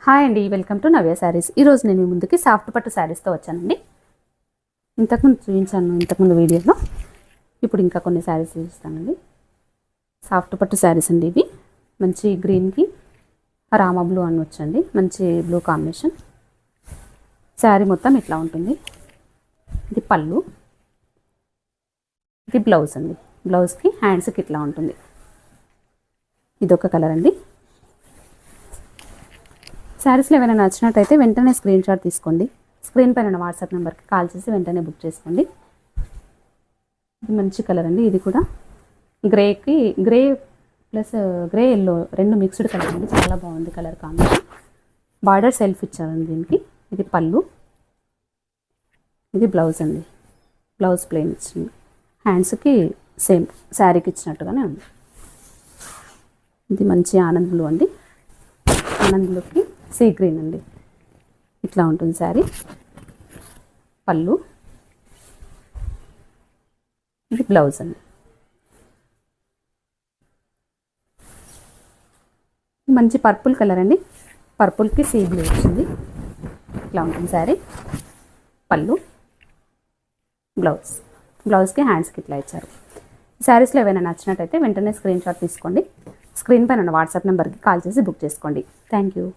Hi అండి, welcome to నవ్య శారీస్. ఈరోజు నేను మీ ముందుకి సాఫ్ట్ పట్టు శారీస్తో వచ్చానండి. ఇంతకుముందు చూపించాను వీడియోలో. ఇప్పుడు ఇంకా కొన్ని శారీస్ చూపిస్తానండి. సాఫ్ట్ పట్టు శారీస్ అండి ఇవి. మంచి గ్రీన్కి రామా బ్లూ అని వచ్చండి, మంచి బ్లూ కాంబినేషన్. శారీ మొత్తం ఇట్లా ఉంటుంది. ఇది పళ్ళు, ఇది బ్లౌజ్ అండి. బ్లౌజ్కి హ్యాండ్స్కి ఇట్లా ఉంటుంది. ఇదొక కలర్ అండి. శారీస్లో ఏమైనా నచ్చినట్టయితే వెంటనే స్క్రీన్ షాట్ తీసుకోండి. స్క్రీన్ పైన వాట్సాప్ నెంబర్కి కాల్ చేసి వెంటనే బుక్ చేసుకోండి. ఇది మంచి కలర్ అండి. ఇది కూడా గ్రేకి గ్రే ప్లస్ గ్రే ఎల్లో రెండు మిక్స్డ్ కలర్ అండి. చాలా బాగుంది కలర్ కాంబినేషన్. బార్డర్ సెల్ఫ్ ఇచ్చారండి దీనికి. ఇది పళ్ళు, ఇది బ్లౌజ్ అండి. బ్లౌజ్ ప్లెయిన్ ఇచ్చింది. హ్యాండ్స్కి సేమ్ శారీకి ఇచ్చినట్టుగానే ఉంది. ఇది మంచి ఆనంద్ బ్లూ అండి. ఆనంద్ బ్లూకి సీ గ్రీన్ అండి. ఇట్లా ఉంటుంది శారీ. పళ్ళు, ఇది బ్లౌజ్ అండి. మంచి పర్పుల్ కలర్ అండి. పర్పుల్కి సీ బ్లూ వచ్చింది. ఇట్లా ఉంటుంది శారీ. పళ్ళు, బ్లౌజ్. బ్లౌజ్కి హ్యాండ్స్కి ఇట్లా ఇచ్చారు. శారీస్లో ఏవైనా నచ్చినట్టయితే వెంటనే స్క్రీన్ షాట్ తీసుకోండి. స్క్రీన్ పైన వాట్సాప్ నెంబర్కి కాల్ చేసి బుక్ చేసుకోండి. Thank you.